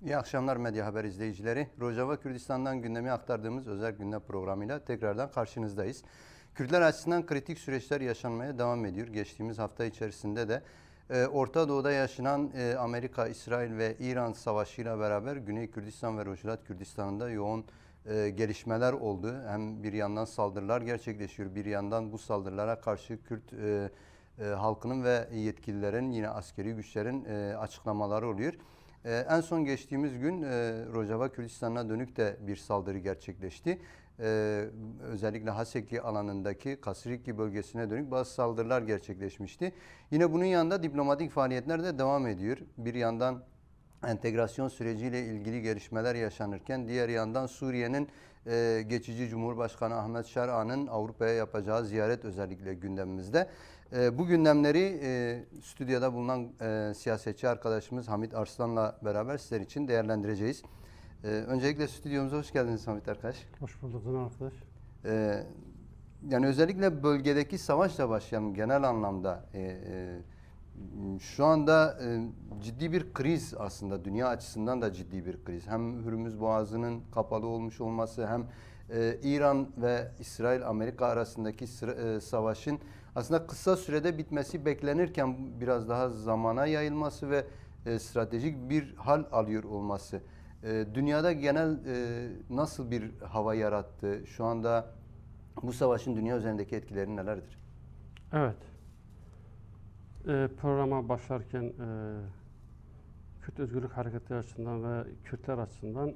İyi akşamlar Medya Haber izleyicileri. Rojava Kürdistan'dan gündemi aktardığımız özel gündem programıyla tekrardan karşınızdayız. Kürtler açısından kritik süreçler yaşanmaya devam ediyor. Geçtiğimiz hafta içerisinde de Orta Doğu'da yaşanan Amerika, İsrail ve İran savaşıyla beraber Güney Kürdistan ve Rojava Kürdistan'da yoğun gelişmeler oldu. Hem bir yandan saldırılar gerçekleşiyor, bir yandan bu saldırılara karşı Kürt halkının ve yetkililerin, yine askeri güçlerin açıklamaları oluyor. En son geçtiğimiz gün Rojava Kürdistan'a dönük de bir saldırı gerçekleşti. Özellikle Haseki alanındaki Kasriki bölgesine dönük bazı saldırılar gerçekleşmişti. Yine bunun yanında diplomatik faaliyetler de devam ediyor. Bir yandan entegrasyon süreciyle ilgili gelişmeler yaşanırken diğer yandan Suriye'nin geçici Cumhurbaşkanı Ahmet Şer'an'ın Avrupa'ya yapacağı ziyaret özellikle gündemimizde. Bu gündemleri stüdyoda bulunan siyasetçi arkadaşımız Hamit Arslan'la beraber sizler için değerlendireceğiz. Öncelikle stüdyomuza hoş geldiniz Hamit arkadaş. Hoş bulduk arkadaş. Yani özellikle bölgedeki savaşla başlayalım genel anlamda. Şu anda ciddi bir kriz, aslında dünya açısından da ciddi bir kriz. Hem Hürmüz Boğazı'nın kapalı olmuş olması, hem İran ve İsrail-Amerika arasındaki savaşın aslında kısa sürede bitmesi beklenirken biraz daha zamana yayılması ve stratejik bir hal alıyor olması. Dünyada genel nasıl bir hava yarattı? Şu anda bu savaşın dünya üzerindeki etkileri nelerdir? Evet. Programa başlarken Kürt Özgürlük Hareketi açısından ve Kürtler açısından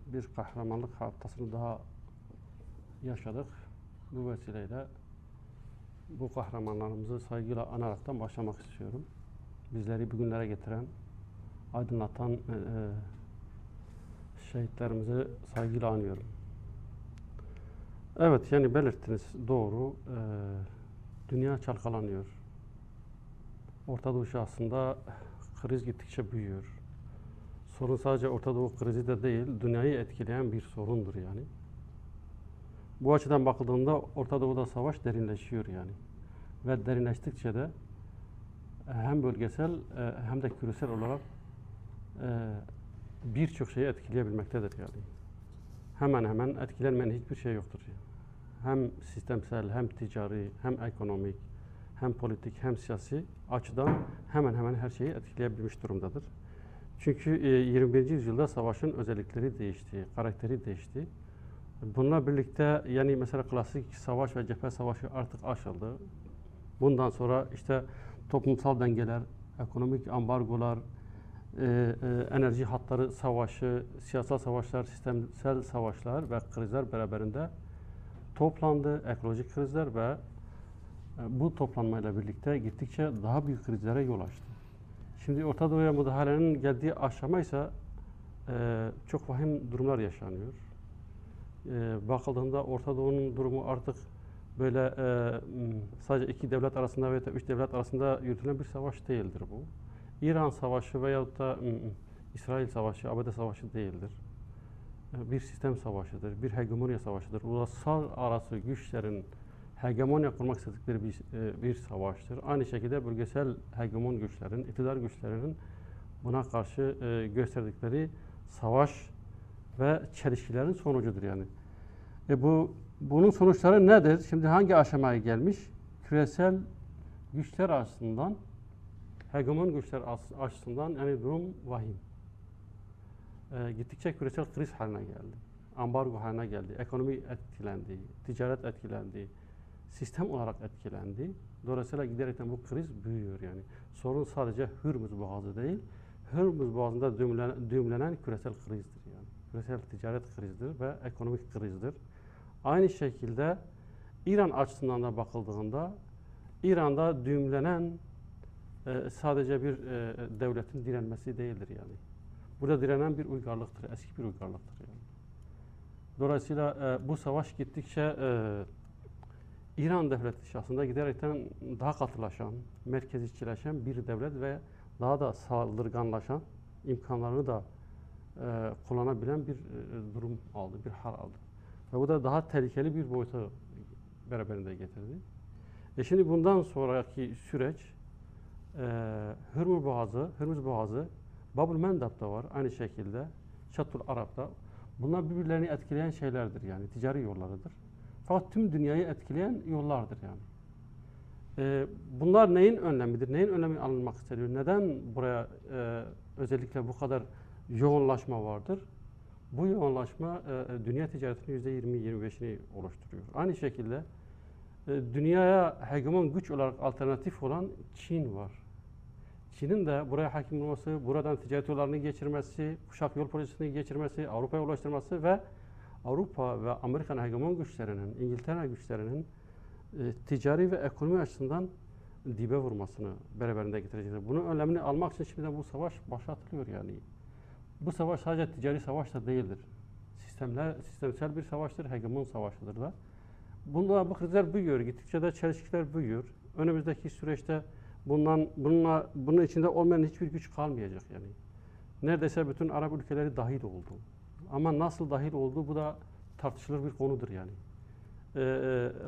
bir kahramanlık haftasını daha yaşadık. Bu vesileyle bu kahramanlarımızı saygıyla anaraktan başlamak istiyorum. Bizleri bugünlere getiren, aydınlatan şehitlerimizi saygıyla anıyorum. Evet, yani belirttiniz, doğru. Dünya çalkalanıyor. Orta Doğu aslında kriz gittikçe büyüyor. Sorun sadece Orta Doğu krizi de değil, dünyayı etkileyen bir sorundur yani. Bu açıdan bakıldığında Orta Doğu'da savaş derinleşiyor yani. Ve derinleştikçe de hem bölgesel hem de küresel olarak birçok şeyi etkileyebilmektedir yani. Hemen hemen etkilenmeyen hiçbir şey yoktur yani. Hem sistemsel, hem ticari, hem ekonomik, hem politik, hem siyasi açıdan hemen hemen her şeyi etkileyebilmiş durumdadır. Çünkü 21. yüzyılda savaşın özellikleri değişti, karakteri değişti. Bununla birlikte yani mesela klasik savaş ve cephe savaşı artık aşıldı. Bundan sonra işte toplumsal dengeler, ekonomik ambargolar, enerji hatları savaşı, siyasal savaşlar, sistemsel savaşlar ve krizler beraberinde toplandı. Ekolojik krizler ve bu toplanmayla birlikte gittikçe daha büyük krizlere yol açtı. Şimdi Orta Doğu'ya müdahalenin geldiği aşama ise çok vahim durumlar yaşanıyor. Bakıldığında Orta Doğu'nun durumu artık böyle sadece iki devlet arasında veya üç devlet arasında yürütülen bir savaş değildir bu. İran Savaşı veyahut da İsrail Savaşı, ABD Savaşı değildir. Bir sistem savaşıdır, bir hegemonya savaşıdır. Ulusal arası güçlerin hegemonya kurmak istedikleri bir savaştır. Aynı şekilde bölgesel hegemon güçlerin, iktidar güçlerinin buna karşı gösterdikleri savaş ve çelişkilerin sonucudur yani. Bunun sonuçları nedir? Şimdi hangi aşamaya gelmiş? Küresel güçler açısından, hegemon güçler açısından yani durum vahim. Gittikçe küresel kriz haline geldi. Ambargo haline geldi. Ekonomi etkilendi, ticaret etkilendi, sistem olarak etkilendi. Dolayısıyla giderekten bu kriz büyüyor yani. Sorun sadece Hürmüz Boğazı değil, Hürmüz Boğazı'nda düğümlenen küresel krizdir yani. Küresel ticaret krizidir ve ekonomik krizdir. Aynı şekilde İran açısından da bakıldığında İran'da düğümlenen sadece bir devletin direnmesi değildir yani. Burada direnen bir uygarlıktır, eski bir uygarlıktır yani. Dolayısıyla bu savaş gittikçe İran devleti şahsında giderekten daha katılaşan, merkezcileşen bir devlet ve daha da saldırganlaşan, imkanlarını da kullanabilen bir durum aldı, bir hal aldı. Ve bu da daha tehlikeli bir boyutu beraberinde getirdi. Şimdi bundan sonraki süreç Hürmüz Boğazı, Bab-ül Mendeb'de var aynı şekilde. Şatul Arap'ta. Bunlar birbirlerini etkileyen şeylerdir yani ticari yollarıdır. Fakat tüm dünyayı etkileyen yollardır yani. Bunlar neyin önlemidir? Neyin önlemi alınmak isteniyor? Neden buraya özellikle bu kadar yoğunlaşma vardır? Bu yoğunlaşma dünya ticaretinin %20-25'ini oluşturuyor. Aynı şekilde dünyaya hegemon güç olarak alternatif olan Çin var. Çin'in de buraya hakim olması, buradan ticaret yollarını geçirmesi, kuşak yol projesini geçirmesi, Avrupa'ya ulaştırması ve Avrupa ve Amerikan hegemon güçlerinin, İngiltere güçlerinin ticari ve ekonomi açısından dibe vurmasını beraberinde getirecektir. Bunun önlemini almak için şimdi de bu savaş başlatılıyor yani. Bu savaş sadece ticari savaş da değildir. Sistemsel bir savaştır, hegemon savaşıdır da. Bunda bu krizler büyüyor, gittikçe de çelişkiler büyüyor. Önümüzdeki süreçte bunun içinde olmayan hiçbir güç kalmayacak yani. Neredeyse bütün Arap ülkeleri dahil oldu. Ama nasıl dahil oldu bu da tartışılır bir konudur yani.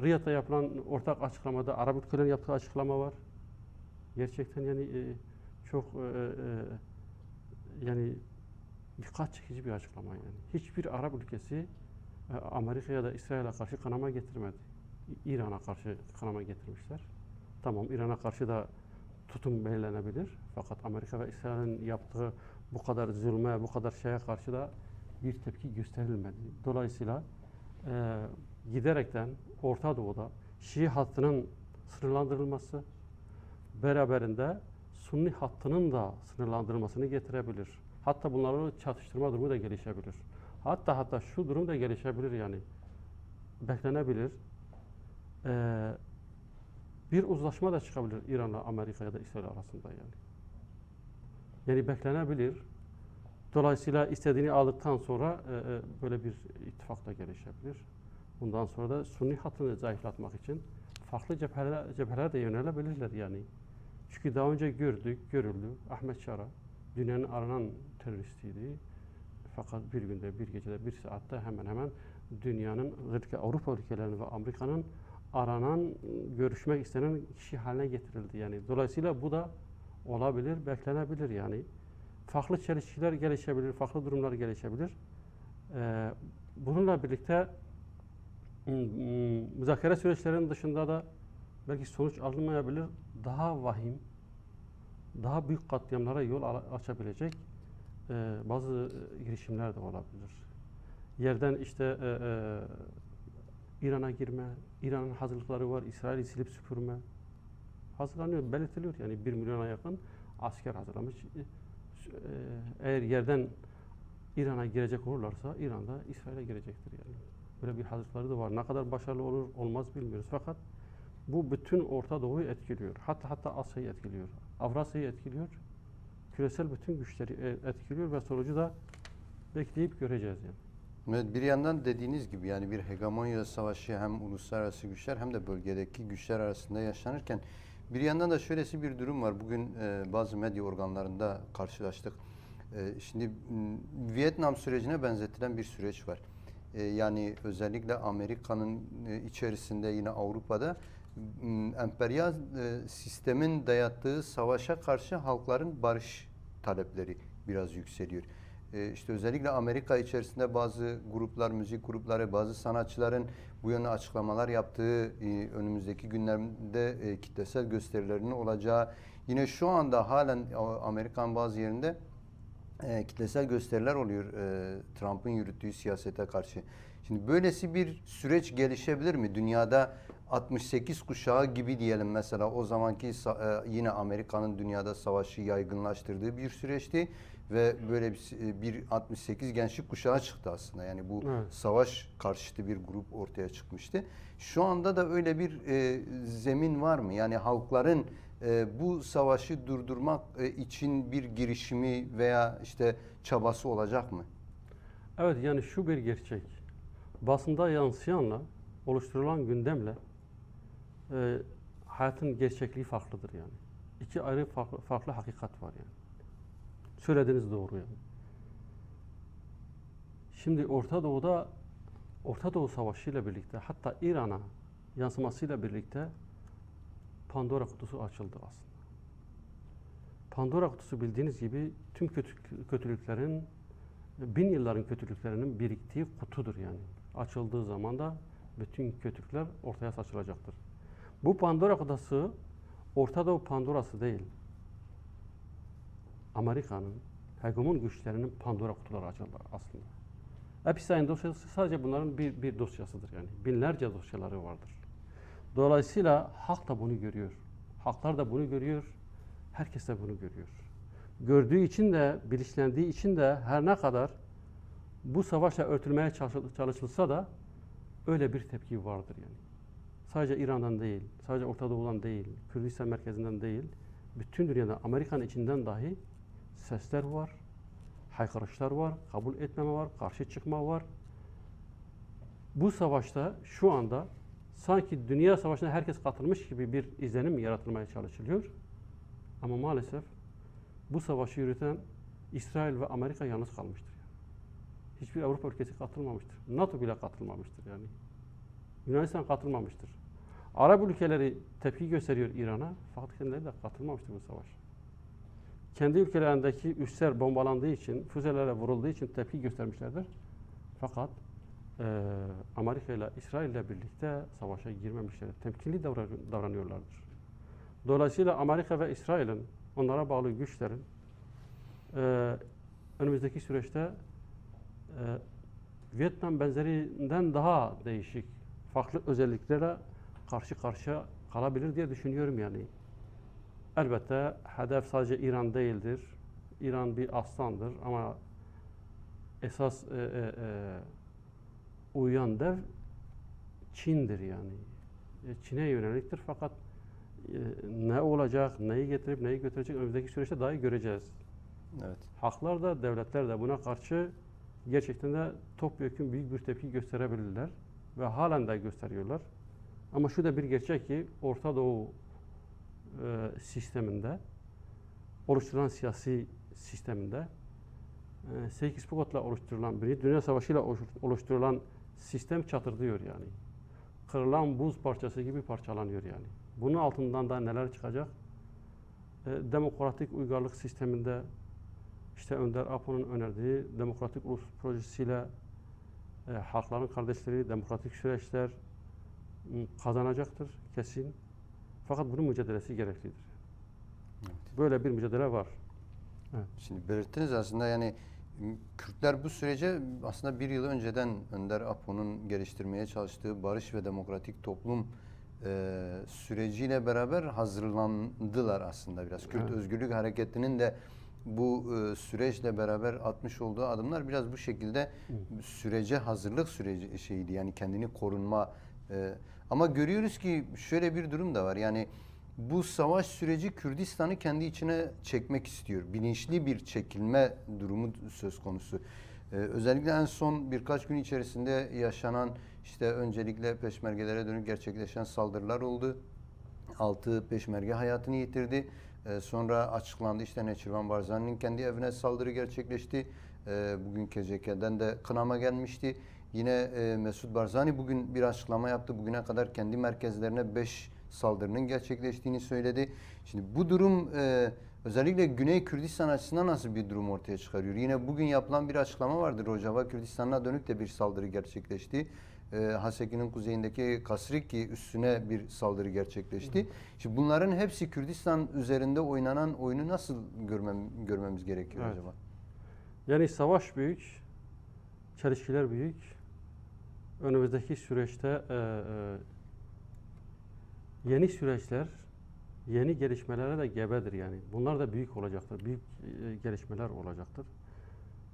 Riyad'da yapılan ortak açıklamada Arap ülkelerin yaptığı açıklama var. Gerçekten yani çok yani dikkat çekici bir açıklama yani. Hiçbir Arap ülkesi Amerika ya da İsrail'e karşı kanama getirmedi. İran'a karşı kanama getirmişler. Tamam, İran'a karşı da tutum belirlenebilir. Fakat Amerika ve İsrail'in yaptığı bu kadar zulme, bu kadar şeye karşı da bir tepki gösterilmedi. Dolayısıyla giderekten Orta Doğu'da Şii hattının sınırlandırılması beraberinde Sunni hattının da sınırlandırılmasını getirebilir. Hatta bunların çatıştırma durumu da gelişebilir. Hatta şu durum da gelişebilir yani. Beklenebilir. Bir uzlaşma da çıkabilir İran'la Amerika ya da İsrail arasında yani. Yani beklenebilir. Dolayısıyla istediğini aldıktan sonra böyle bir ittifak da gelişebilir. Bundan sonra da Sunni hattını zayıflatmak için farklı cephelere de yönelebilirler yani. Çünkü daha önce görüldü. Ahmet Şara dünyanın aranan teröristiydi. Fakat bir günde, bir gecede, bir saatte hemen hemen dünyanın, özellikle Avrupa ülkelerinin ve Amerika'nın aranan, görüşmek istenen kişi haline getirildi yani. Dolayısıyla bu da olabilir, beklenebilir yani. Farklı çelişkiler gelişebilir, farklı durumlar gelişebilir. Bununla birlikte müzakere süreçlerinin dışında da belki sonuç alınmayabilir, daha vahim, daha büyük katliamlara yol açabilecek bazı girişimler de olabilir. Yerden işte İran'a girme, İran'ın hazırlıkları var, İsrail'i silip süpürme hazırlanıyor, belirtiliyor yani 1 milyona yakın asker hazırlamış. Eğer yerden İran'a girecek olurlarsa İran da İsrail'e girecektir yani. Böyle bir hazırlıkları da var. Ne kadar başarılı olur olmaz bilmiyoruz. Fakat bu bütün Orta Doğu'yu etkiliyor. Hatta Asya'yı etkiliyor. Avrasya'yı etkiliyor. Küresel bütün güçleri etkiliyor ve sonucu da bekleyip göreceğiz yani. Evet, bir yandan dediğiniz gibi yani bir hegemonya savaşı hem uluslararası güçler hem de bölgedeki güçler arasında yaşanırken bir yandan da şöylesi bir durum var. Bugün bazı medya organlarında karşılaştık. Şimdi Vietnam sürecine benzetilen bir süreç var. Yani özellikle Amerika'nın içerisinde yine Avrupa'da emperyal sistemin dayattığı savaşa karşı halkların barış talepleri biraz yükseliyor. İşte özellikle Amerika içerisinde bazı gruplar, müzik grupları, bazı sanatçıların bu yönde açıklamalar yaptığı, önümüzdeki günlerde kitlesel gösterilerinin olacağı, yine şu anda halen Amerikan bazı yerinde kitlesel gösteriler oluyor Trump'ın yürüttüğü siyasete karşı. Şimdi böylesi bir süreç gelişebilir mi? Dünyada 68 kuşağı gibi diyelim mesela o zamanki yine Amerika'nın dünyada savaşı yaygınlaştırdığı bir süreçti ve böyle bir 68 gençlik kuşağı çıktı aslında. Yani bu savaş karşıtı bir grup ortaya çıkmıştı. Şu anda da öyle bir zemin var mı? Yani halkların bu savaşı durdurmak için bir girişimi veya işte çabası olacak mı? Evet, yani şu bir gerçek. Basında yansıyanla oluşturulan gündemle hayatın gerçekliği farklıdır yani. İki ayrı farklı hakikat var yani. Söylediğiniz doğru yani. Şimdi Orta Doğu Savaşı ile birlikte hatta İran'a yansımasıyla birlikte Pandora kutusu açıldı aslında. Pandora kutusu bildiğiniz gibi tüm kötülüklerin bin yılların kötülüklerinin biriktiği kutudur yani. Açıldığı zaman da bütün kötülükler ortaya saçılacaktır. Bu Pandora kutusu Orta Doğu Pandora'sı değil. Amerika'nın hegemon güçlerinin Pandora kutuları açıldı aslında. Epstein dosyası sadece bunların bir dosyasıdır yani. Binlerce dosyaları vardır. Dolayısıyla halk da bunu görüyor. Halklar da bunu görüyor. Herkes de bunu görüyor. Gördüğü için de, bilinçlendiği için de her ne kadar bu savaşla örtülmeye çalışılsa da öyle bir tepki vardır yani. Sadece İran'dan değil, sadece Orta Doğu'dan değil, Kürdistan merkezinden değil, bütün dünyada Amerika'nın içinden dahi sesler var, haykırışlar var, kabul etmeme var, karşı çıkma var. Bu savaşta şu anda sanki dünya savaşına herkes katılmış gibi bir izlenim yaratılmaya çalışılıyor. Ama maalesef bu savaşı yürüten İsrail ve Amerika yalnız kalmıştır. Hiçbir Avrupa ülkesi katılmamıştır. NATO bile katılmamıştır yani. Yunanistan katılmamıştır. Arap ülkeleri tepki gösteriyor İran'a, fakat kendileri de katılmamıştır bu savaş. Kendi ülkelerindeki üsler bombalandığı için, füzelerle vurulduğu için tepki göstermişlerdir. Fakat Amerika ile İsrail ile birlikte savaşa girmemişler. Temkinli davranıyorlardır. Dolayısıyla Amerika ve İsrail'in, onlara bağlı güçlerin önümüzdeki süreçte Vietnam benzerinden daha değişik, farklı özelliklere karşı karşıya kalabilir diye düşünüyorum yani. Elbette hedef sadece İran değildir. İran bir aslandır ama esas uyuyan dev Çin'dir yani. Çin'e yöneliktir fakat ne olacak, neyi getirip neyi götürecek önümüzdeki süreçte daha iyi göreceğiz. Evet. Halklar da, devletler de buna karşı gerçekten de topyekun büyük bir tepki gösterebilirler ve halen de gösteriyorlar. Ama şu da bir gerçek ki Orta Doğu sisteminde, oluşturulan siyasi sisteminde Seyis-Picot'la oluşturulan, Birinci Dünya Savaşı ile oluşturulan sistem çatırdıyor yani. Kırılan buz parçası gibi parçalanıyor yani. Bunun altından da neler çıkacak? Demokratik uygarlık sisteminde işte Önder Apo'nun önerdiği demokratik ulus projesiyle halkların kardeşleri, demokratik süreçler kazanacaktır kesin. Fakat bunun mücadelesi gereklidir. Evet. Böyle bir mücadele var. Evet. Şimdi belirttiniz aslında yani Kürtler bu sürece aslında bir yıl önceden Önder Apo'nun geliştirmeye çalıştığı barış ve demokratik toplum süreciyle beraber hazırlandılar aslında biraz. Kürt Evet. Özgürlük Hareketi'nin de bu süreçle beraber atmış olduğu adımlar biraz bu şekilde sürece hazırlık süreci şeydi yani kendini korunma ama görüyoruz ki şöyle bir durum da var yani bu savaş süreci Kürdistan'ı kendi içine çekmek istiyor. Bilinçli bir çekilme durumu söz konusu. Özellikle en son birkaç gün içerisinde yaşanan işte öncelikle peşmergelere dönük gerçekleşen saldırılar oldu. 6 peşmerge hayatını yitirdi. Sonra açıklandı işte Neçirvan Barzani'nin kendi evine saldırı gerçekleşti. Bugün KCK'den de kınama gelmişti. Yine Mesut Barzani bugün bir açıklama yaptı. Bugüne kadar kendi merkezlerine 5 saldırının gerçekleştiğini söyledi. Şimdi bu durum özellikle Güney Kürdistan açısından nasıl bir durum ortaya çıkarıyor? Yine bugün yapılan bir açıklama vardı. Rojava Kürdistan'a dönük de bir saldırı gerçekleşti. Haseki'nin kuzeyindeki Kasriki üssüne bir saldırı gerçekleşti. Şimdi bunların hepsi Kürdistan üzerinde oynanan oyunu nasıl görmemiz gerekiyor Evet. acaba? Yani savaş büyük, çelişkiler büyük. Önümüzdeki süreçte yeni süreçler, yeni gelişmelere de gebedir yani. Bunlar da büyük olacaktır, büyük gelişmeler olacaktır.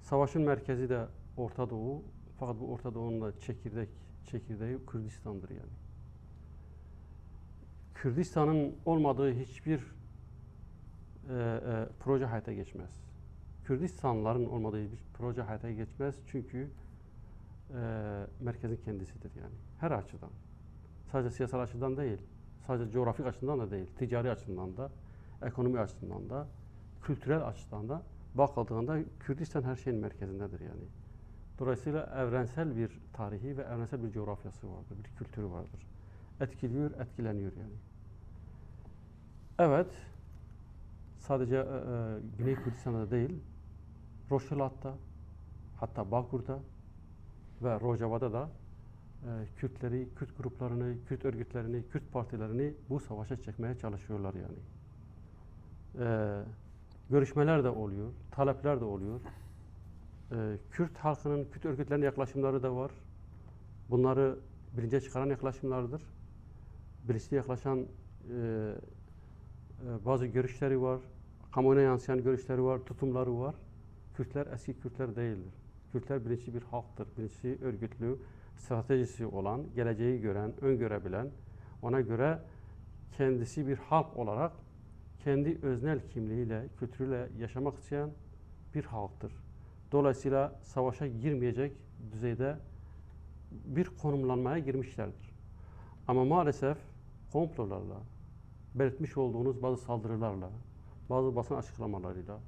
Savaşın merkezi de Orta Doğu, fakat bu Orta Doğu'nun da çekirdeği Kürdistan'dır yani. Kürdistan'ın olmadığı hiçbir proje hayata geçmez. Kürdistanlıların olmadığı hiçbir proje hayata geçmez çünkü merkezin kendisidir yani. Her açıdan. Sadece siyasal açıdan değil, sadece coğrafik açıdan da değil, ticari açıdan da, ekonomi açısından da, kültürel açıdan da bakıldığında Kürdistan her şeyin merkezindedir yani. Dolayısıyla evrensel bir tarihi ve evrensel bir coğrafyası vardır, bir kültürü vardır. Etkiliyor, etkileniyor yani. Evet, sadece Güney Kürdistan'da değil, Roşelat'ta, hatta Bağkur'da ve Rojava'da da Kürtleri, Kürt gruplarını, Kürt örgütlerini, Kürt partilerini bu savaşa çekmeye çalışıyorlar yani. Görüşmeler de oluyor, talepler de oluyor. Kürt halkının, Kürt örgütlerinin yaklaşımları da var. Bunları bilince çıkaran yaklaşımlardır. Bilinçli yaklaşan bazı görüşleri var, kamuoyuna yansıyan görüşleri var, tutumları var. Kürtler eski Kürtler değildir. Kürtler bilinçli bir halktır, bilinçli, örgütlü, stratejisi olan, geleceği gören, öngörebilen, ona göre kendisi bir halk olarak kendi öznel kimliğiyle, kültürüyle yaşamak isteyen bir halktır. Dolayısıyla savaşa girmeyecek düzeyde bir konumlanmaya girmişlerdir. Ama maalesef komplolarla, belirtmiş olduğunuz bazı saldırılarla, bazı basın açıklamalarıyla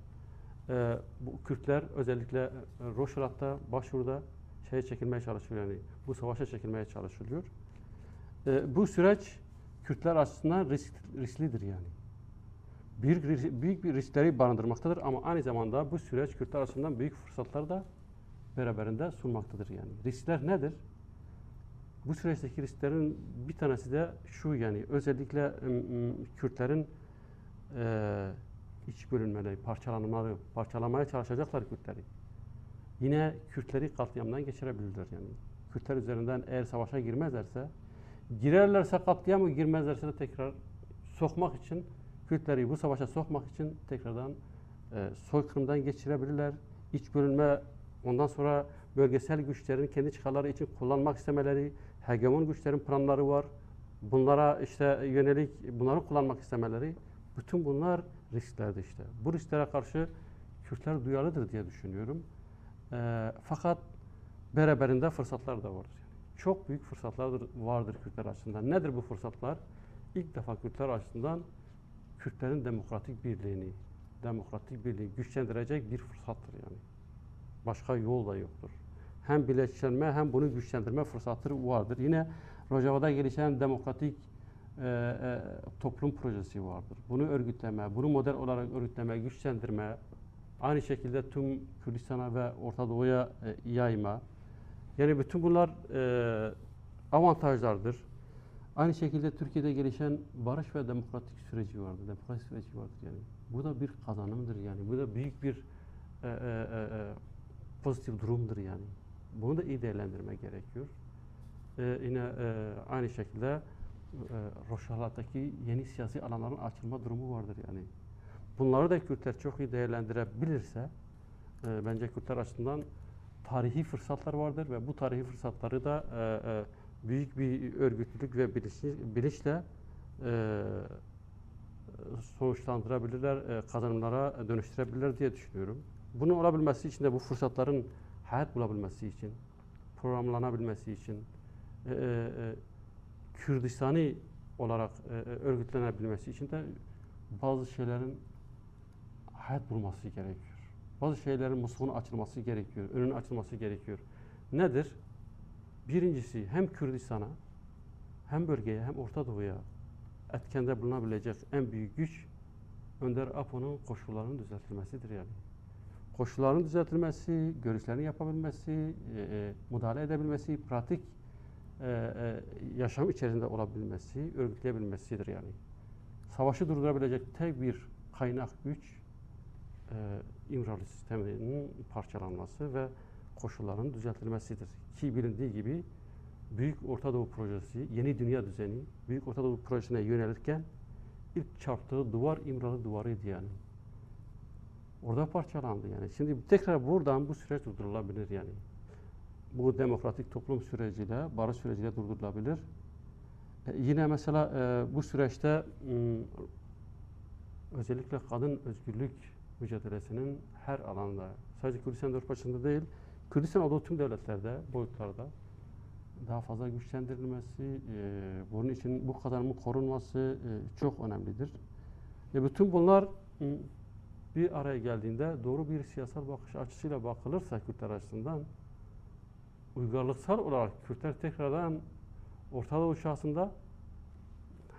bu Kürtler özellikle Roşelat'ta, Başur'da çekilmeye çalışıyor yani bu savaşa çekilmeye çalışılıyor. Bu süreç Kürtler açısından risklidir yani. Büyük bir riskleri barındırmaktadır ama aynı zamanda bu süreç Kürtler açısından büyük fırsatlar da beraberinde sunmaktadır yani. Riskler nedir? Bu süreçteki risklerin bir tanesi de şu yani özellikle Kürtlerin iç bölünmeleri, parçalamaya çalışacaklar Kürtleri. Yine Kürtleri katliamdan geçirebilirler yani. Kürtler üzerinden eğer savaşa girmezlerse, girerlerse katliamı, girmezlerse de tekrar sokmak için, Kürtleri bu savaşa sokmak için tekrardan soykırımdan geçirebilirler. İç bölünme, ondan sonra bölgesel güçlerin kendi çıkarları için kullanmak istemeleri, hegemon güçlerin planları var. Bunlara yönelik bunları kullanmak istemeleri, bütün bunlar risklerdir işte. Bu risklere karşı Kürtler duyarlıdır diye düşünüyorum. Fakat beraberinde fırsatlar da vardır. Çok büyük fırsatlar vardır Kürtler açısından. Nedir bu fırsatlar? İlk defa Kürtler açısından Kürtlerin demokratik birliği güçlendirecek bir fırsattır yani. Başka yol da yoktur. Hem bileşenme hem bunu güçlendirme fırsatı vardır. Yine Rojava'da gelişen demokratik toplum projesi vardır. Bunu örgütleme, bunu model olarak örgütleme, güçlendirme, aynı şekilde tüm Kürdistan'a ve Orta Doğu'ya yayma. Yani bütün bunlar avantajlardır. Aynı şekilde Türkiye'de gelişen barış ve demokratik süreci vardır. Demokrasi süreci vardır yani. Bu da bir kazanımdır yani. Bu da büyük bir pozitif durumdur yani. Bunu da iyi değerlendirmek gerekiyor. Yine aynı şekilde Roşalat'taki yeni siyasi alanların açılma durumu vardır yani. Bunları da Kürtler çok iyi değerlendirebilirse bence Kürtler açısından tarihi fırsatlar vardır ve bu tarihi fırsatları da büyük bir örgütlülük ve bilinçle sonuçlandırabilirler, kazanımlara dönüştürebilirler diye düşünüyorum. Bunun olabilmesi için de bu fırsatların hayat bulabilmesi için, programlanabilmesi için, Kürdistani olarak örgütlenebilmesi için de bazı şeylerin hayat bulması gerekiyor. Bazı şeylerin musluğunun açılması gerekiyor, önünün açılması gerekiyor. Nedir? Birincisi hem Kürdistan'a, hem bölgeye, hem Orta Doğu'ya etkende bulunabilecek en büyük güç Önder Apo'nun koşullarının düzeltilmesidir yani. Koşulların düzeltilmesi, görüşlerini yapabilmesi, müdahale edebilmesi, pratik yaşam içerisinde olabilmesi, örgütleyebilmesidir yani. Savaşı durdurabilecek tek bir kaynak güç İmralı sisteminin parçalanması ve koşulların düzeltilmesidir. Ki bilindiği gibi Büyük Orta Doğu Projesi, Yeni Dünya Düzeni, Büyük Orta Doğu Projesi'ne yönelirken ilk çarptığı duvar İmralı duvarıydı yani. Orada parçalandı yani. Şimdi tekrar buradan bu süreç durdurulabilir yani. Bu demokratik toplum süreciyle, barış süreciyle durdurulabilir. Yine mesela bu süreçte özellikle kadın özgürlük mücadelesinin her alanda, sadece Kürdistan Dörtbaşı'nda değil, Kürdistan olduğu tüm devletlerde, boyutlarda daha fazla güçlendirilmesi, bunun için bu kazanımın korunması çok önemlidir. Bütün bunlar bir araya geldiğinde doğru bir siyasal bakış açısıyla bakılırsa Kürtler açısından uygarlıksal olarak Kürtler tekrardan Orta Doğu şahsında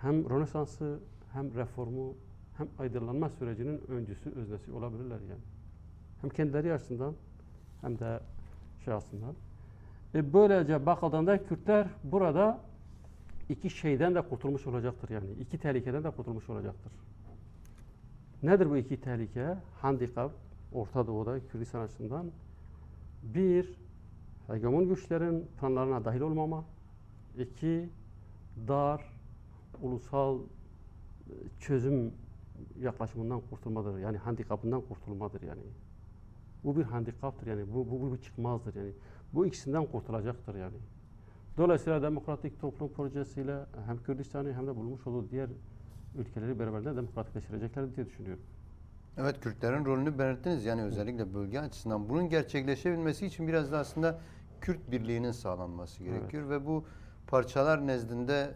hem Rönesans'ı hem reformu hem aydınlanma sürecinin öncüsü, öznesi olabilirler yani. Hem kendileri açısından hem de şahsından. Böylece bakıldığında Kürtler burada iki şeyden de kurtulmuş olacaktır yani. İki tehlikeden de kurtulmuş olacaktır. Nedir bu iki tehlike? Handikap, Orta Doğu'da Kürdistan açısından. Bir, hegemon güçlerin planlarına dahil olmama. İki, dar, ulusal çözüm yaklaşımından kurtulmadır. Yani handikapından kurtulmadır yani. Bu bir handikaptır yani. Bu çıkmazdır yani. Bu ikisinden kurtulacaktır yani. Dolayısıyla demokratik toplum projesiyle hem Kürdistan'ı hem de bulunmuş olduğu diğer ülkeleri beraberinde demokratikleştirecekler diye düşünüyorum. Evet, Kürtlerin rolünü belirttiniz. Yani özellikle bölge açısından. Bunun gerçekleşebilmesi için biraz da aslında Kürt birliğinin sağlanması gerekiyor. Ve bu parçalar nezdinde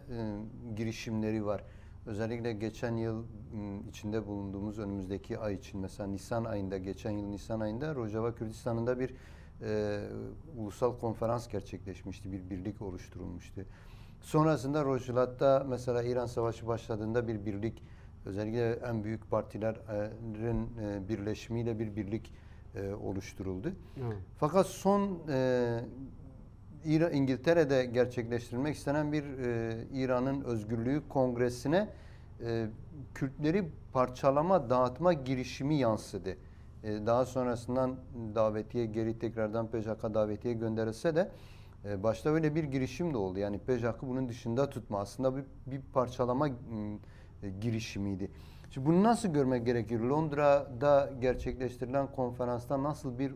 girişimleri var. Özellikle geçen yıl içinde bulunduğumuz önümüzdeki ay için mesela Nisan ayında, geçen yıl Nisan ayında Rojava Kürdistan'ında bir ulusal konferans gerçekleşmişti. Bir birlik oluşturulmuştu. Sonrasında Rojava'da mesela İran Savaşı başladığında bir birlik, özellikle en büyük partilerin birleşimiyle bir birlik oluşturuldu. Evet. Fakat son İngiltere'de gerçekleştirilmek istenen bir İran'ın Özgürlüğü Kongresi'ne Kürtleri parçalama, dağıtma girişimi yansıdı. Daha sonrasından davetiye geri tekrardan PJK davetiye gönderilse de başta öyle bir girişim de oldu. Yani PJK'ı bunun dışında tutma aslında bir parçalama girişimiydi. Şimdi bunu nasıl görmek gerekir? Londra'da gerçekleştirilen konferansta nasıl bir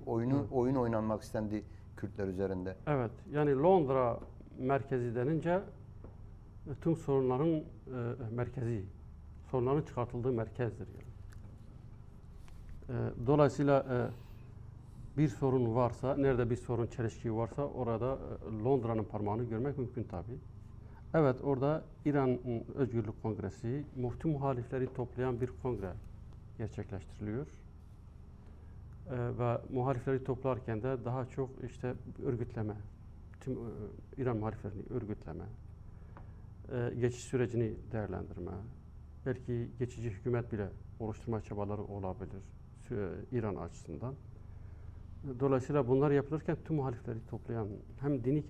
oyun oynanmak istendi Kürtler üzerinde? Evet, yani Londra merkezi denince tüm sorunların merkezi, sorunların çıkartıldığı merkezdir yani. Dolayısıyla bir sorun varsa, nerede bir sorun, çelişki varsa orada Londra'nın parmağını görmek mümkün tabii. Evet, orada İran Özgürlük Kongresi, tüm muhalifleri toplayan bir kongre gerçekleştiriliyor. Ve muhalifleri toplarken de daha çok işte örgütleme, tüm İran muhaliflerini örgütleme, geçiş sürecini değerlendirme, belki geçici hükümet bile oluşturma çabaları olabilir İran açısından. Dolayısıyla bunlar yapılırken tüm muhalifleri toplayan, hem dini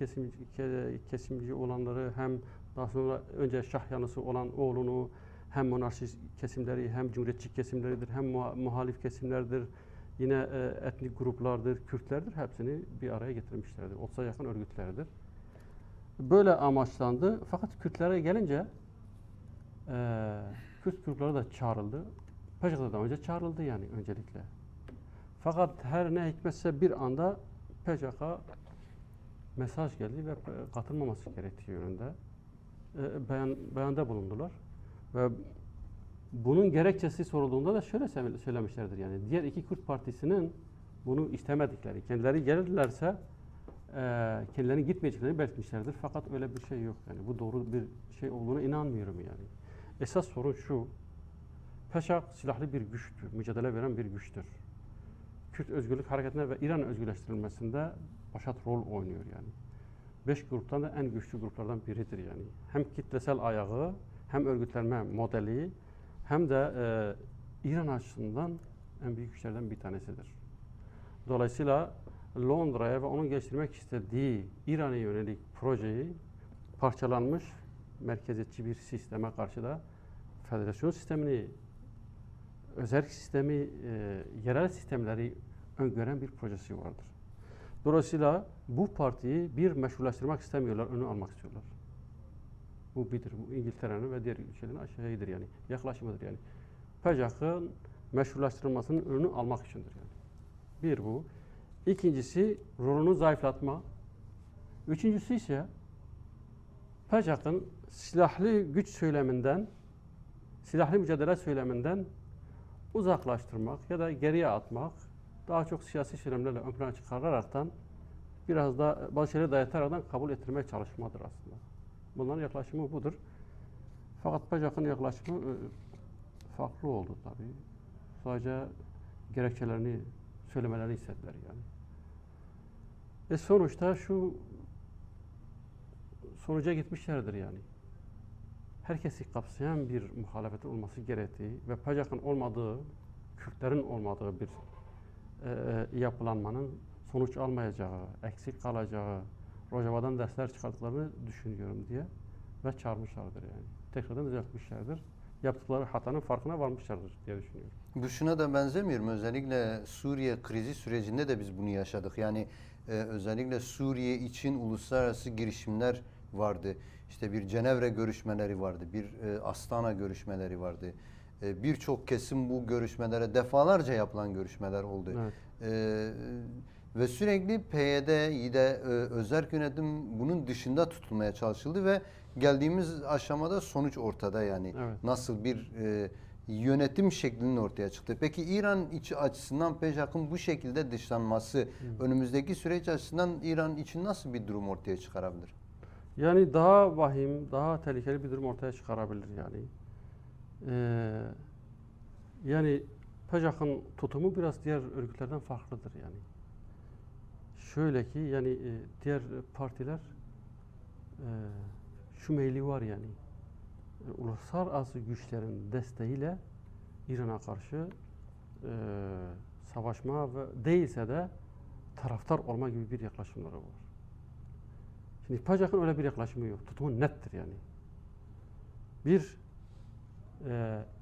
kesimci olanları, hem daha sonra önce şah yanlısı olan oğlunu, hem monarşist kesimleri, hem cumhuriyetçi kesimleridir, hem muhalif kesimlerdir, yine etnik gruplardır, Kürtlerdir, hepsini bir araya getirmişlerdir. 30'a yakın örgütlerdir. Böyle amaçlandı. Fakat Kürtlere gelince Kürt grupları da çağrıldı. PKK'dan önce çağrıldı yani öncelikle. Fakat her ne hikmetse bir anda PKK mesaj geldi ve katılmaması gerektiği yönünde beyanda bulundular. Ve bunun gerekçesi sorulduğunda da şöyle söylemişlerdir yani diğer iki Kürt partisinin bunu istemedikleri, kendileri gelirlerse kendilerinin gitmeyeceklerini belirtmişlerdir. Fakat öyle bir şey yok yani bu doğru bir şey olduğuna inanmıyorum yani. Esas sorun şu, PKK silahlı bir güçtür, mücadele veren bir güçtür. Kürt özgürlük hareketine ve İran özgürleştirilmesinde başat rol oynuyor yani. 5 gruptan da en güçlü gruplardan biridir yani. Hem kitlesel ayağı, hem örgütlenme modeli, hem de İran açısından en büyük güçlerden bir tanesidir. Dolayısıyla Londra'ya ve onun geliştirmek istediği İran'a yönelik projeyi parçalanmış merkeziyetçi bir sisteme karşı da federasyon sistemini, özerk sistemi, yerel sistemleri öngören bir projesi vardır. Dolayısıyla bu partiyi bir meşrulaştırmak istemiyorlar, önü almak istiyorlar. Bu bidir. Bu İngiltere'nin ve diğer ülkelerin aşağıdır yani. Yaklaşımıdır yani. PKK'nın meşrulaştırılmasının önünü almak içindir yani. Bir bu. İkincisi rolünü zayıflatma. Üçüncüsü ise PKK'nın silahlı güç söyleminden, silahlı mücadele söyleminden uzaklaştırmak ya da geriye atmak, daha çok siyasi söylemlerle ön plana çıkararaktan biraz da bazı şeyleri dayataraktan kabul ettirmeye çalışmadır aslında. Bunların yaklaşımı budur. Fakat PKK'nın yaklaşımı farklı oldu tabii. Sadece gerekçelerini söylemelerini istediler yani. Sonuçta şu sonuca gitmişlerdir yani. Herkesi kapsayan bir muhalefetin olması gerektiği ve PKK'nın olmadığı, Kürtlerin olmadığı bir yapılanmanın sonuç almayacağı, eksik kalacağı, Rojava'dan dersler çıkarttıklarını düşünüyorum diye ve çağırmışlardır yani. Tekrardan düzeltmişlerdir. Yaptıkları hatanın farkına varmışlardır diye düşünüyorum. Bu şuna da benzemiyor mu? Özellikle Suriye krizi sürecinde de biz bunu yaşadık. Yani özellikle Suriye için uluslararası girişimler vardı. İşte bir Cenevre görüşmeleri vardı, bir Astana görüşmeleri vardı. Birçok kesim bu görüşmelere defalarca yapılan görüşmeler oldu. Evet. Ve sürekli PYD, de özerk yönetim bunun dışında tutulmaya çalışıldı ve geldiğimiz aşamada sonuç ortada yani. Evet. Nasıl bir yönetim şeklinin ortaya çıktı. Peki İran açısından PJAK'ın bu şekilde dışlanması önümüzdeki süreç açısından İran için nasıl bir durum ortaya çıkarabilir? Yani daha vahim, daha tehlikeli bir durum ortaya çıkarabilir yani. Yani PJAK'ın tutumu biraz diğer örgütlerden farklıdır yani. Şöyle ki yani diğer partiler şu meyli var yani. Uluslararası güçlerin desteğiyle İran'a karşı savaşma ve değilse de taraftar olma gibi bir yaklaşımları var. Şimdi PJAK'ın öyle bir yaklaşımı yok. Tutumu nettir yani. Bir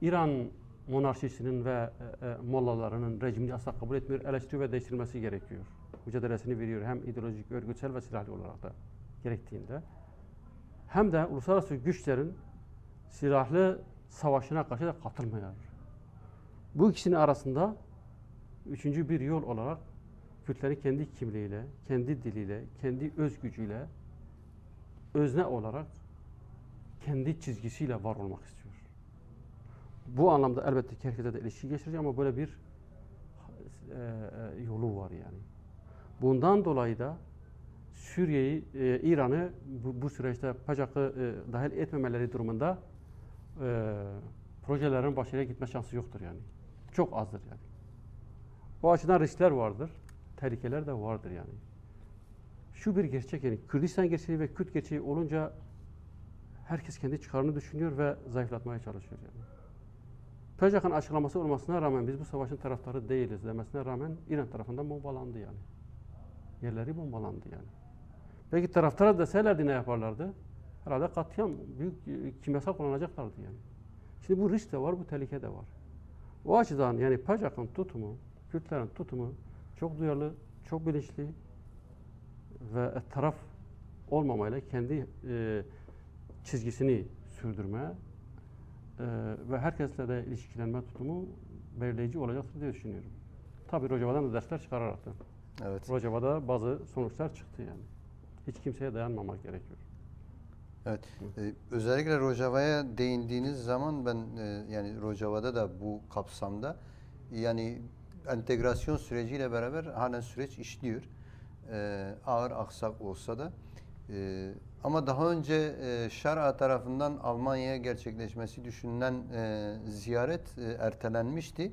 İran monarşisinin ve mollalarının rejimini asla kabul etmiyor, eleştiriyor ve değiştirilmesi gerekiyor. Mücadelesini veriyor hem ideolojik, örgütsel ve silahlı olarak da gerektiğinde. Hem de uluslararası güçlerin silahlı savaşına karşı da katılmıyor. Bu ikisinin arasında üçüncü bir yol olarak Kürtlerin kendi kimliğiyle, kendi diliyle, kendi öz gücüyle, özne olarak kendi çizgisiyle var olmak istiyor. Bu anlamda elbette ki herkese de ilişki geçirecek ama böyle bir yolu var yani. Bundan dolayı da Suriye'yi, İran'ı bu süreçte PJAK'ı dahil etmemeleri durumunda projelerin başarıya gitme şansı yoktur yani. Çok azdır yani. O açıdan riskler vardır, tehlikeler de vardır yani. Şu bir gerçek yani Kürdistan gerçeği ve Kürt gerçeği olunca herkes kendi çıkarını düşünüyor ve zayıflatmaya çalışıyor yani. PJAK'ın açıklaması olmasına rağmen biz bu savaşın taraftarı değiliz demesine rağmen İran tarafından bombalandı yani. Yerleri bombalandı yani. Peki taraftarı deselerdi ne yaparlardı? Herhalde katliam, büyük kimyasal kullanacaklardı yani. Şimdi bu risk de var, bu tehlike de var. O açıdan yani PJAK'ın tutumu, Kürtlerin tutumu çok duyarlı, çok bilinçli ve taraf olmamayla kendi çizgisini sürdürme ve herkesle de ilişkilenme tutumu belirleyici olacaktır diye düşünüyorum. Tabii Rojava'dan da dersler çıkararak da. Evet. Rojava'da bazı sonuçlar çıktı yani. Hiç kimseye dayanmamak gerekiyor. Evet. Özellikle Rojava'ya değindiğiniz zaman ben yani Rojava'da da bu kapsamda yani entegrasyon süreciyle beraber halen süreç işliyor. Ağır aksak olsa da ama daha önce Şar'a tarafından Almanya'ya gerçekleşmesi düşünülen ziyaret ertelenmişti.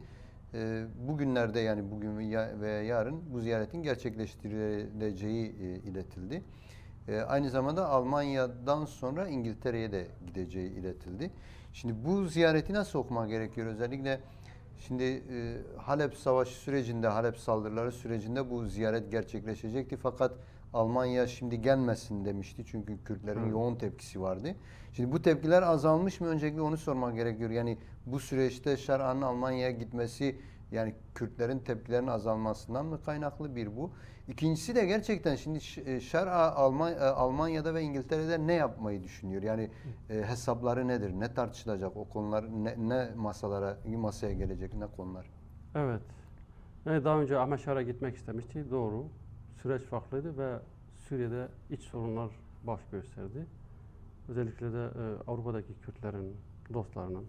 Bugünlerde yani bugün ve yarın bu ziyaretin gerçekleştirileceği iletildi. Aynı zamanda Almanya'dan sonra İngiltere'ye de gideceği iletildi. Şimdi bu ziyareti nasıl okumak gerekiyor? Özellikle şimdi Halep Savaşı sürecinde, Halep saldırıları sürecinde bu ziyaret gerçekleşecekti. Fakat Almanya şimdi gelmesin demişti. Çünkü Kürtlerin yoğun tepkisi vardı. Şimdi bu tepkiler azalmış mı? Öncelikle onu sormak gerekiyor. Yani bu süreçte Şar'ın Almanya'ya gitmesi yani Kürtlerin tepkilerinin azalmasından mı kaynaklı bir bu? İkincisi de gerçekten şimdi Şar'a Almanya'da ve İngiltere'de ne yapmayı düşünüyor? Yani hesapları nedir? Ne tartışılacak? O konular ne masaya gelecek? Ne konular? Evet. Yani daha önce Ahmet Şar'a gitmek istemişti. Doğru. Süreç farklıydı ve Suriye'de iç sorunlar baş gösterdi. Özellikle de Avrupa'daki Kürtlerin, dostlarının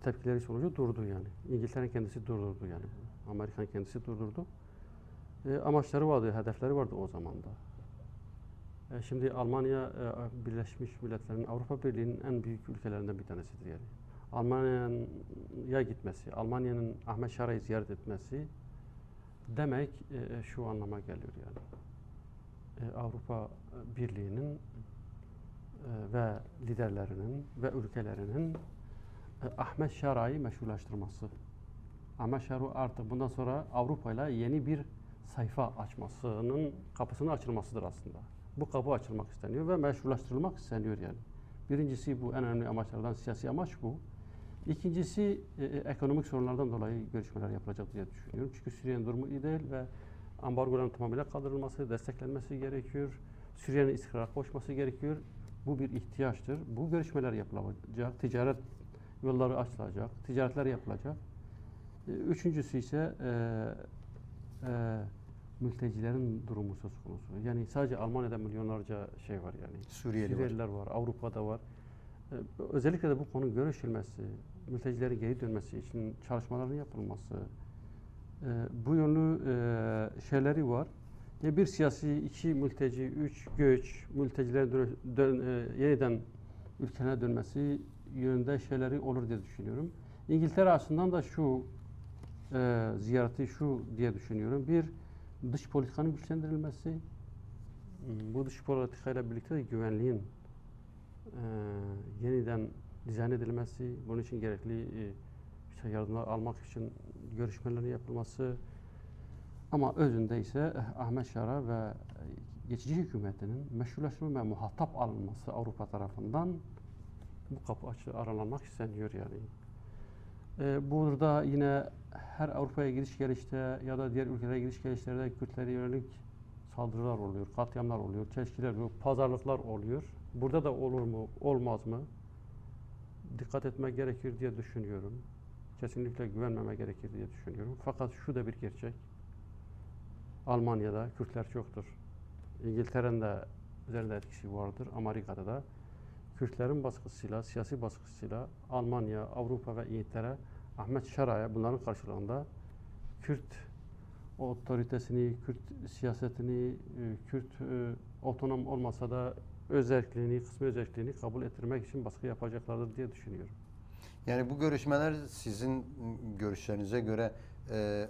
tepkileri sonucu durdu yani. İngiltere'nin kendisi durdurdu yani. Amerika'nın kendisi durdurdu. Amaçları vardı, hedefleri vardı o zaman da. Şimdi Almanya Birleşmiş Milletler'in, Avrupa Birliği'nin en büyük ülkelerinden bir tanesidir yani. Almanya'ya gitmesi, Almanya'nın Ahmet Şara'yı ziyaret etmesi demek şu anlama geliyor yani. Avrupa Birliği'nin ve liderlerinin ve ülkelerinin Ahmet Şara'yı meşrulaştırması. Ahmet Şara artık bundan sonra Avrupa ile yeni bir sayfa açmasının kapısının açılmasıdır aslında. Bu kapı açılmak isteniyor ve meşrulaştırılmak isteniyor yani. Birincisi bu en önemli amaçlardan siyasi amaç bu. İkincisi ekonomik sorunlardan dolayı görüşmeler yapılacak diye düşünüyorum. Çünkü Suriye'nin durumu iyi değil ve ambargoların tamamıyla kaldırılması, desteklenmesi gerekiyor. Suriye'nin istikrara koşması gerekiyor. Bu bir ihtiyaçtır. Bu görüşmeler yapılacak, ticaret yolları açılacak, ticaretler yapılacak. Üçüncüsü ise mültecilerin durumu söz konusu. Yani sadece Almanya'da milyonlarca şey var yani. Suriyeliler var, Avrupa'da var. Özellikle de bu konu görüşülmesi, mültecilerin geri dönmesi için çalışmaların yapılması, bu yönlü şeyleri var. Bir siyasi, iki mülteci, üç göç, mültecilerin yeniden ülkelerine dönmesi yönünde şeyleri olur diye düşünüyorum. İngiltere açısından da şu ziyareti şu diye düşünüyorum. Bir, dış politikanın güçlendirilmesi. Bu dış politikayla birlikte de güvenliğin yeniden dizayn edilmesi, bunun için gerekli işte yardımlar almak için görüşmelerin yapılması. Ama özünde ise Ahmet Şara ve geçici hükümetinin meşrulaştırma ve muhatap alınması Avrupa tarafından bu kapı aralanmak isteniyor yani. Burada yine her Avrupa'ya giriş gelişte ya da diğer ülkelere giriş gelişlerde Kürtlere yönelik saldırılar oluyor, katliamlar oluyor, çelişkiler oluyor, pazarlıklar oluyor. Burada da olur mu, olmaz mı? Dikkat etmek gerekir diye düşünüyorum. Kesinlikle güvenmeme gerekir diye düşünüyorum. Fakat şu da bir gerçek. Almanya'da Kürtler çoktur. İngiltere'nin de üzerinde etkisi vardır. Amerika'da da. Kürtlerin baskısıyla, siyasi baskısıyla Almanya, Avrupa ve İngiltere Ahmet Şara'ya bunların karşılığında Kürt otoritesini, Kürt siyasetini, Kürt otonom olmasa da özelliğini, kısmi özelliğini kabul ettirmek için baskı yapacaklardır diye düşünüyorum. Yani bu görüşmeler sizin görüşlerinize göre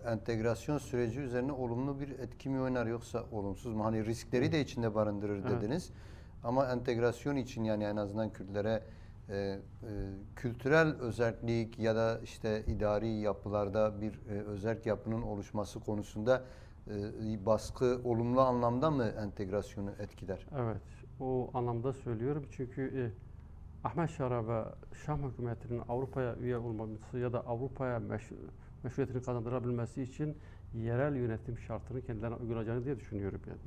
entegrasyon süreci üzerine olumlu bir etki mi oynar yoksa olumsuz mu? Hani riskleri de içinde barındırır dediniz. Ama entegrasyon için yani en azından Kürtlere kültürel özellik ya da işte idari yapılarda bir özerk yapının oluşması konusunda baskı olumlu anlamda mı entegrasyonu etkiler? Evet, o anlamda söylüyorum çünkü Ahmet Şara ve Şam hükümetinin Avrupa'ya üye olması ya da Avrupa'ya meşruiyetini kazandırabilmesi için yerel yönetim şartını kendilerine uygulayacağını diye düşünüyorum yani.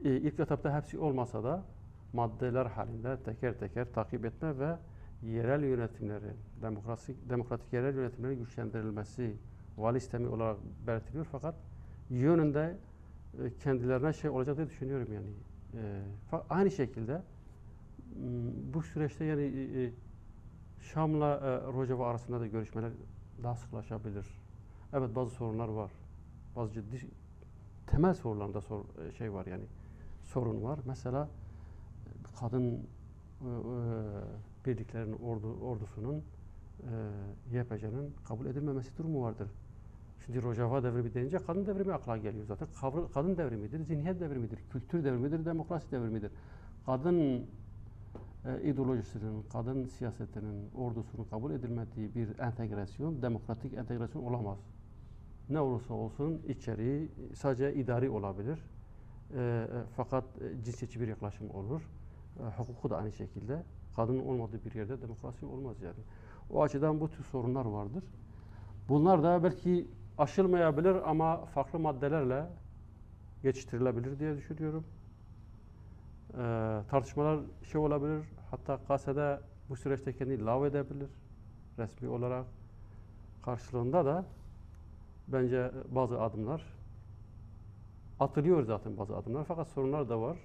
İlk etapta hepsi olmasa da maddeler halinde teker teker takip etme ve yerel yönetimleri, demokratik yerel yönetimlerin güçlendirilmesi vali sistemi olarak belirtiliyor fakat yönünde kendilerine şey olacak diye düşünüyorum yani. Aynı şekilde bu süreçte yani Şam'la Rojava arasında da görüşmeler daha sıklaşabilir. Evet bazı sorunlar var. Bazı ciddi temel sorularında şey var yani sorun var. Mesela kadın birliklerin ordusunun YPG'nin kabul edilmemesi durumu vardır. Şimdi Rojava devrimi denince kadın devrimi akla geliyor zaten. Kadın devrimidir, zihniyet devrimidir, kültür devrimidir, demokrasi devrimidir. Kadın ideolojisinin, kadın siyasetinin, ordusunun kabul edilmediği bir entegrasyon, demokratik entegrasyon olamaz. Ne olursa olsun içeriği sadece idari olabilir. Fakat cinsiyetçi bir yaklaşım olur. Hukuku da aynı şekilde. Kadının olmadığı bir yerde demokrasi olmaz yani. O açıdan bu tür sorunlar vardır. Bunlar da belki aşılmayabilir ama farklı maddelerle geçiştirilebilir diye düşünüyorum. Tartışmalar şey olabilir, hatta KASE'de bu süreçte kendini lağvedebilir resmi olarak. Karşılığında da bence bazı adımlar atılıyor zaten bazı adımlar fakat sorunlar da var.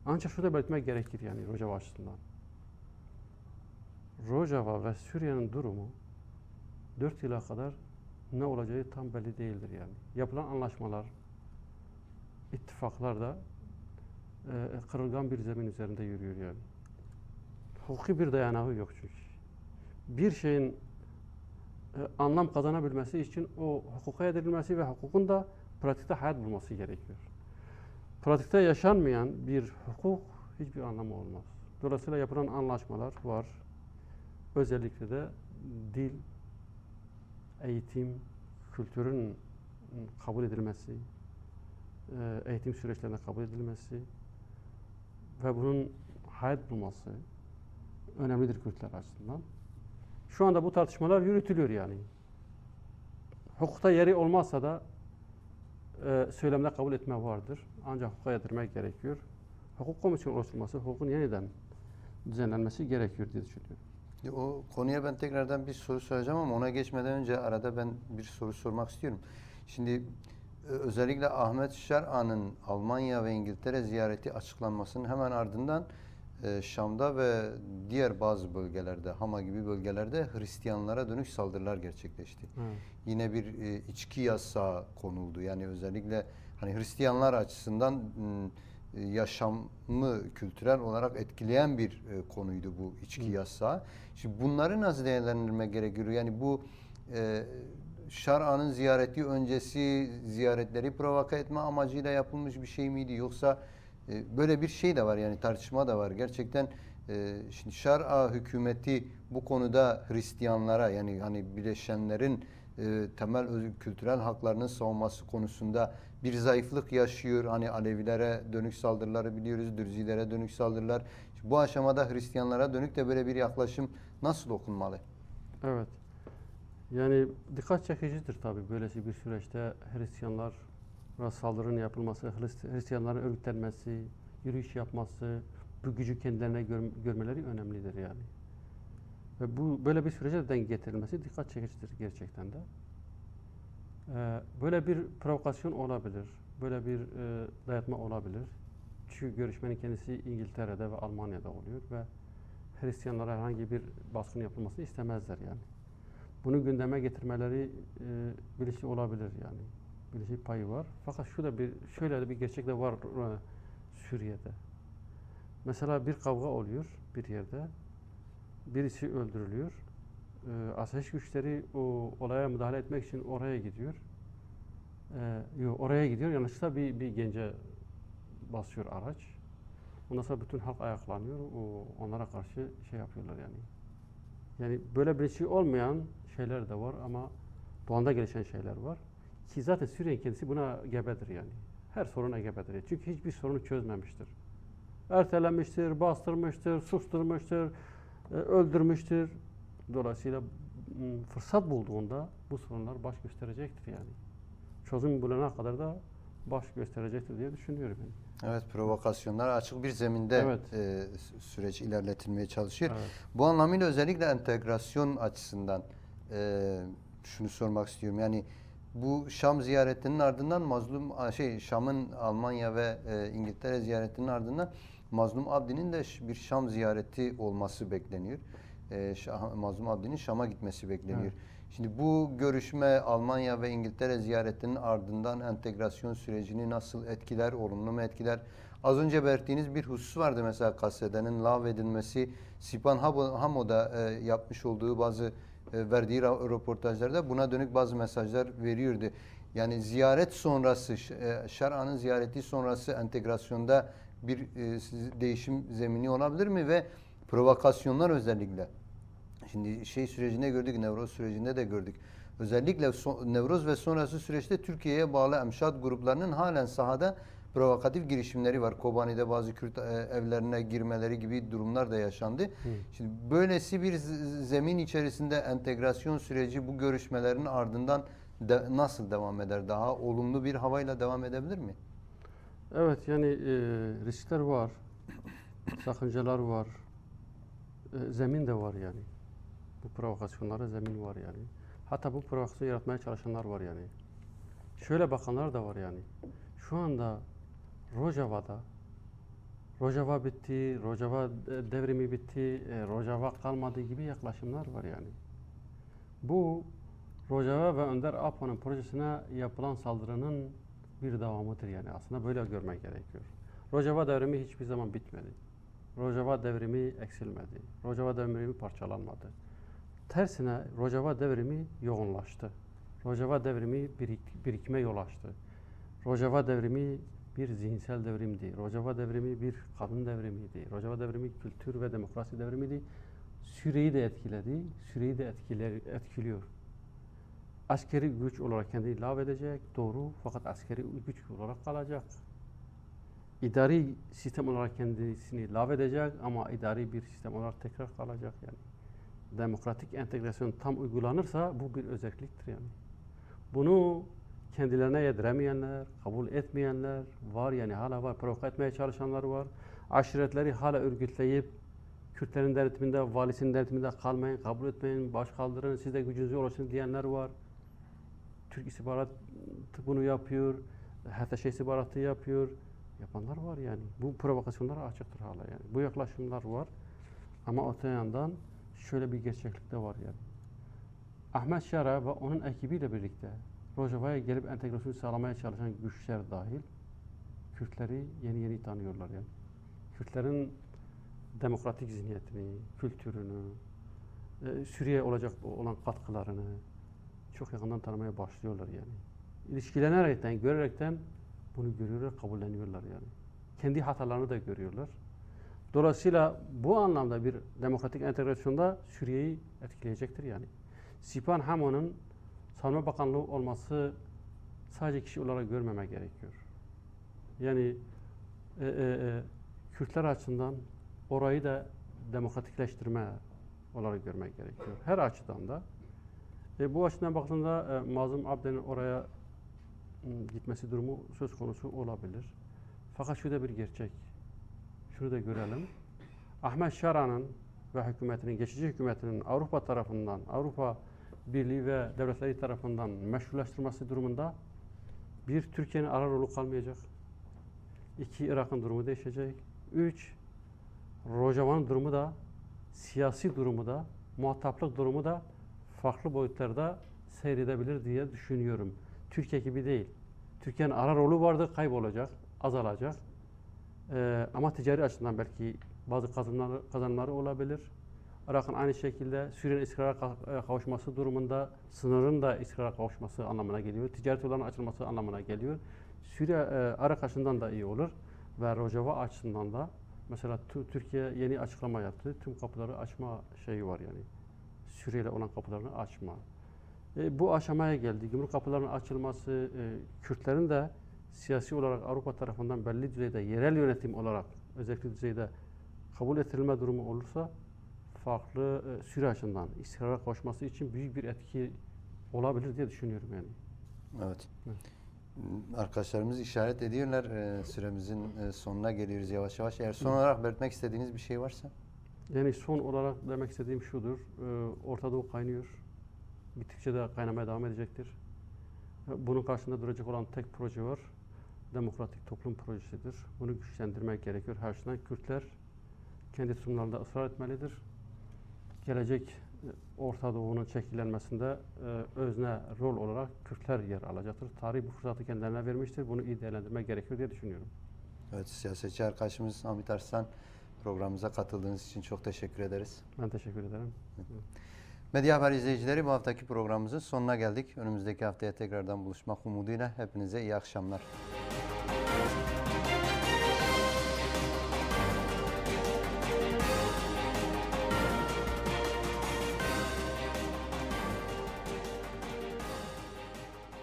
Ancak şunu da belirtmek gerekir yani Rojava açısından. Rojava ve Suriye'nin durumu 4 yıla kadar ne olacağı tam belli değildir yani. Yapılan anlaşmalar, ittifaklar da kırılgan bir zemin üzerinde yürüyor yani. Hukuki bir dayanağı yok çünkü. Bir şeyin anlam kazanabilmesi için o hukuka edilmesi ve hukukun da pratikte hayat bulması gerekiyor. Pratikte yaşanmayan bir hukuk hiçbir anlamı olmaz. Dolayısıyla yapılan anlaşmalar var. Özellikle de dil, eğitim, kültürün kabul edilmesi, eğitim süreçlerine kabul edilmesi ve bunun hayat bulması önemlidir Kürtler açısından. Şu anda bu tartışmalar yürütülüyor yani. Hukukta yeri olmazsa da söylemde kabul etme vardır. Ancak hukuka yedirmek gerekiyor. Hukuk komisyonu oluşturulması, hukukun yeniden düzenlenmesi gerekiyor diye düşünüyorum. O konuya ben tekrardan bir soru soracağım ama ona geçmeden önce arada ben bir soru sormak istiyorum. Şimdi özellikle Ahmet Şer'an'ın Almanya ve İngiltere ziyareti açıklanmasının hemen ardından Şam'da ve diğer bazı bölgelerde, Hama gibi bölgelerde Hristiyanlara dönük saldırılar gerçekleşti. Evet. Yine bir içki yasağı konuldu. Yani özellikle hani Hristiyanlar açısından yaşamı kültürel olarak etkileyen bir konuydu bu içki yasağı. Şimdi bunları nasıl değerlendirmek gerekiyor? Yani bu Şar'anın ziyareti öncesi ziyaretleri provoke etme amacıyla yapılmış bir şey miydi? Yoksa böyle bir şey de var yani tartışma da var. Gerçekten şimdi Şar'a hükümeti bu konuda Hristiyanlara yani hani bileşenlerin temel kültürel haklarının savunması konusunda bir zayıflık yaşıyor. Hani Alevilere dönük saldırıları biliyoruz, Dürzilere dönük saldırılar. Bu aşamada Hristiyanlara dönük de böyle bir yaklaşım nasıl okunmalı? Evet. Yani dikkat çekicidir tabii böylesi bir süreçte Hristiyanlara saldırının yapılması, Hristiyanların örgütlenmesi, yürüyüş yapması, bu gücü kendilerine görmeleri önemlidir yani. Ve bu böyle bir sürece denk getirilmesi dikkat çekicidir gerçekten de. Böyle bir provokasyon olabilir, böyle bir dayatma olabilir. Çünkü görüşmenin kendisi İngiltere'de ve Almanya'da oluyor ve Hristiyanlara herhangi bir baskın yapılmasını istemezler yani. Bunu gündeme getirmeleri bilinçli olabilir yani. Bilinçli payı var. Fakat şöyle de bir gerçek de var Suriye'de. Mesela bir kavga oluyor bir yerde. Birisi öldürülüyor. Asayiş güçleri o olaya müdahale etmek için oraya gidiyor. Oraya gidiyor. Yanlışlıkla bir gence basıyor araç. Ondan sonra bütün halk ayaklanıyor. Onlara karşı şey yapıyorlar yani. Yani böyle bir şey olmayan şeyler de var ama doğanda gelişen şeyler var. Ki zaten Suriye'nin kendisi buna gebedir yani. Her soruna gebedir. Çünkü hiçbir sorunu çözmemiştir. Ertelemiştir, bastırmıştır, susturmuştur, öldürmüştür. Dolayısıyla fırsat bulduğunda bu sorunlar baş gösterecektir yani. Çözüm bulana kadar da baş gösterecektir diye düşünüyorum yani. Evet, provokasyonlar açık bir zeminde Evet. süreç ilerletilmeye çalışıyor. Evet. Bu anlamıyla özellikle entegrasyon açısından şunu sormak istiyorum. Yani bu Şam ziyaretinin ardından Şam'ın Almanya ve İngiltere ziyaretinin ardından Mazlum Abdi'nin de bir Şam ziyareti olması bekleniyor. Mazlum Abdi'nin Şam'a gitmesi bekleniyor. Evet. Şimdi bu görüşme Almanya ve İngiltere ziyaretinin ardından entegrasyon sürecini nasıl etkiler, olumlu mu etkiler? Az önce belirttiğiniz bir husus vardı mesela KSD'nin lağvedilmesi. Sipan Hamo'da yapmış olduğu bazı verdiği röportajlarda buna dönük bazı mesajlar veriyordu. Yani ziyaret sonrası, Şar'anın ziyareti sonrası entegrasyonda bir değişim zemini olabilir mi ve provokasyonlar özellikle? Şimdi sürecinde gördük, Nevroz sürecinde de gördük. Özellikle Nevroz ve sonrası süreçte Türkiye'ye bağlı emşat gruplarının halen sahada provokatif girişimleri var. Kobani'de bazı Kürt evlerine girmeleri gibi durumlar da yaşandı. Şimdi böylesi bir zemin içerisinde entegrasyon süreci bu görüşmelerin ardından nasıl devam eder? Daha olumlu bir havayla devam edebilir mi? Evet yani riskler var, sakıncalar var, zemin de var yani. Bu provokasyonlara zemin var yani. Hatta bu provokasyonu yaratmaya çalışanlar var yani. Şöyle bakanlar da var yani. Şu anda Rojava bitti, Rojava devrimi bitti, Rojava kalmadı gibi yaklaşımlar var yani. Bu Rojava ve Önder Apo'nun projesine yapılan saldırının bir devamıdır yani. Aslında böyle görmek gerekiyor. Rojava devrimi hiçbir zaman bitmedi. Rojava devrimi eksilmedi. Rojava devrimi parçalanmadı. Tersine Rojava devrimi yoğunlaştı. Rojava devrimi birikime yol açtı. Rojava devrimi bir zihinsel devrimdi. Rojava devrimi bir kadın devrimiydi. Rojava devrimi kültür ve demokrasi devrimiydi. Suriye'yi de etkiledi. Suriye'yi de etkiliyor. askeri güç olarak kendini ilave edecek, doğru, fakat askeri güç olarak kalacak. İdari sistem olarak kendisini ilave edecek ama idari bir sistem olarak tekrar kalacak yani. Demokratik entegrasyon tam uygulanırsa bu bir özelliktir yani. Bunu kendilerine yediremeyenler, kabul etmeyenler var yani, hala var. Provoke etmeye çalışanlar var. Aşiretleri hala örgütleyip Kürtlerin denetiminde, valisinin denetiminde kalmayın, kabul etmeyin, baş kaldırın, siz de gücünüzü ulaşın diyenler var. Türk istihbaratı bunu yapıyor, HTŞ istihbaratı yapıyor. Yapanlar var yani. Bu provokasyonlara açıktır hala yani. Bu yaklaşımlar var. Ama öte yandan şöyle bir gerçeklik de var yani. Ahmet Şara ve onun ekibiyle birlikte Rojava'ya gelip entegrasyonu sağlamaya çalışan güçler dahil Kürtleri yeni tanıyorlar yani. Kürtlerin demokratik zihniyetini, kültürünü, Suriye olacak olan katkılarını çok yakından tanımaya başlıyorlar yani. İlişkilenerekten, görerekten bunu görüyorlar, kabulleniyorlar yani. Kendi hatalarını da görüyorlar. Dolayısıyla bu anlamda bir demokratik entegrasyonda Suriye'yi etkileyecektir yani. Sipan Hamon'un Savunma Bakanlığı olması sadece kişi olarak görmeme gerekiyor. Yani Kürtler açısından orayı da demokratikleştirme olarak görmek gerekiyor. Her açıdan da. Bu açıdan baktığında Mazlum Abde'nin oraya gitmesi durumu söz konusu olabilir. Fakat şu da bir gerçek. Şunu da görelim. Ahmet Şara'nın ve hükümetinin, geçici hükümetinin Avrupa tarafından, Avrupa Birliği ve devletleri tarafından meşrulaştırması durumunda bir, Türkiye'nin ara rolü kalmayacak. 2, Irak'ın durumu değişecek. 3, Rojava'nın durumu da, siyasi durumu da, muhataplık durumu da farklı boyutlarda seyredebilir diye düşünüyorum. Türkiye gibi değil. Türkiye'nin ara rolü vardı, kaybolacak, azalacak. Ama ticari açıdan belki bazı kazanımları olabilir. Irak'ın aynı şekilde Suriye'nin istikrara kavuşması durumunda sınırın da istikrara kavuşması anlamına geliyor. Ticaret yollarının açılması anlamına geliyor. Suriye Irak açısından da iyi olur ve Rojava açısından da mesela Türkiye yeni açıklama yaptı. Tüm kapıları açma şeyi var yani. Suriye ile olan kapılarını açma. Bu aşamaya geldi. Gümrük kapılarının açılması, Kürtlerin de siyasi olarak Avrupa tarafından belli düzeyde, yerel yönetim olarak özellikle düzeyde kabul ettirilme durumu olursa farklı Suriye açısından istikrara kavuşması için büyük bir etki olabilir diye düşünüyorum yani. Evet. Arkadaşlarımız işaret ediyorlar. Süremizin sonuna geliyoruz yavaş yavaş. Eğer son olarak belirtmek istediğiniz bir şey varsa? Yani son olarak demek istediğim şudur. Orta Doğu kaynıyor. Bittikçe de kaynamaya devam edecektir. Bunun karşısında duracak olan tek proje var. Demokratik toplum projesidir. Bunu güçlendirmek gerekiyor. Her şeyden Kürtler kendi tutumlarında ısrar etmelidir. Gelecek Orta Doğu'nun şekillenmesinde özne rol olarak Kürtler yer alacaktır. Tarih bu fırsatı kendilerine vermiştir. Bunu iyi değerlendirmek gerekiyor diye düşünüyorum. Evet, siyasetçi arkadaşımız Hamit Arslan, programımıza katıldığınız için çok teşekkür ederiz. Ben teşekkür ederim. Medya Haber izleyicileri, bu haftaki programımızın sonuna geldik. Önümüzdeki haftaya tekrardan buluşmak umuduyla hepinize iyi akşamlar.